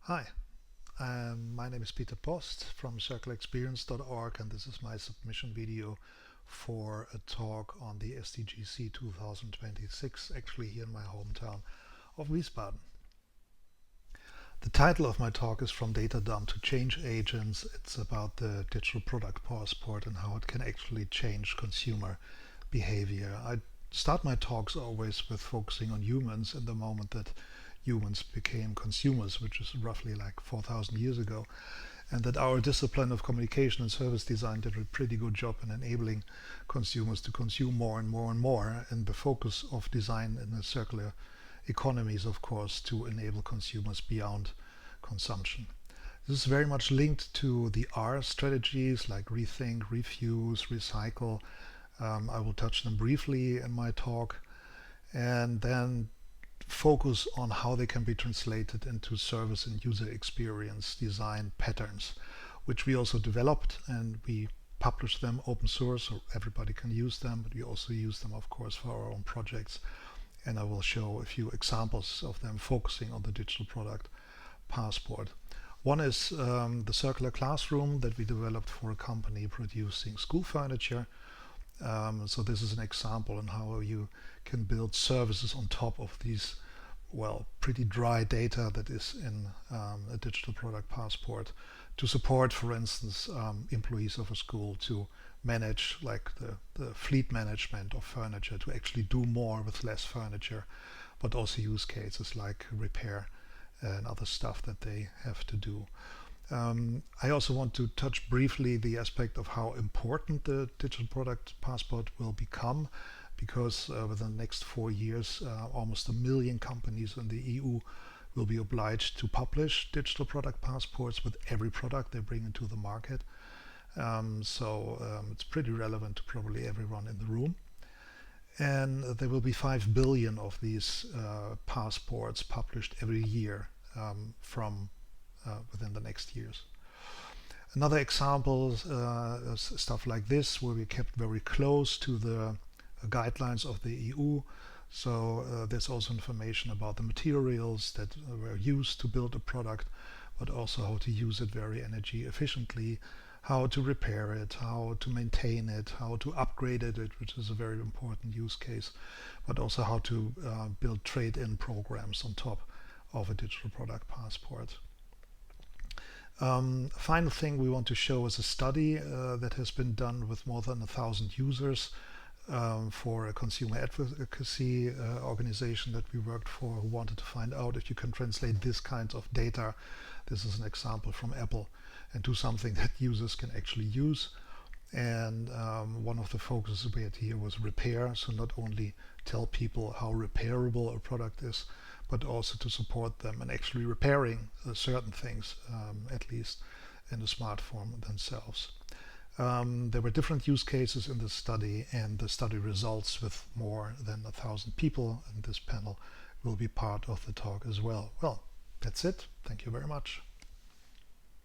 Hi, my name is Peter Post from circleexperience.org, and this is my submission video for a talk on the SDGC 2026, actually here in my hometown of Wiesbaden. The title of my talk is From Data Dump to Change Agents. It's about the digital product passport and how it can actually change consumer behavior. I start my talks always with focusing on humans in the moment that humans became consumers, which is roughly like 4,000 years ago, and that our discipline of communication and service design did a pretty good job in enabling consumers to consume more and more and more. And the focus of design in the circular economy is, of course, to enable consumers beyond consumption. This is very much linked to the R strategies like rethink, refuse, recycle. I will touch them briefly in my talk, and then focus on how they can be translated into service and user experience design patterns, which we also developed, and we publish them open source so everybody can use them, but we also use them, of course, for our own projects. And I will show a few examples of them focusing on the digital product passport. One is the circular classroom that we developed for a company producing school furniture. So this is an example on how you can build services on top of these, well, pretty dry data that is in a digital product passport to support, for instance, employees of a school to manage like the fleet management of furniture, to actually do more with less furniture, but also use cases like repair and other stuff that they have to do. I also want to touch briefly the aspect of how important the digital product passport will become, because within the next 4 years, almost 1 million companies in the EU will be obliged to publish digital product passports with every product they bring into the market. It's pretty relevant to probably everyone in the room. And there will be 5 billion of these passports published every year from within the next years. Another example is stuff like this, where we kept very close to the guidelines of the EU. So there's also information about the materials that were used to build a product, but also how to use it very energy efficiently, how to repair it, how to maintain it, how to upgrade it, which is a very important use case, but also how to build trade-in programs on top of a digital product passport. Final thing we want to show is a study that has been done with more than 1,000 users for a consumer advocacy organization that we worked for, who wanted to find out if you can translate this kind of data. This is an example from Apple, into something that users can actually use. And one of the focuses we had here was repair. So not only tell people how repairable a product is, but also to support them in actually repairing certain things, at least in a smartphone themselves. There were different use cases in this study, and the study results with more than 1,000 people in this panel will be part of the talk as well. Well, that's it. Thank you very much.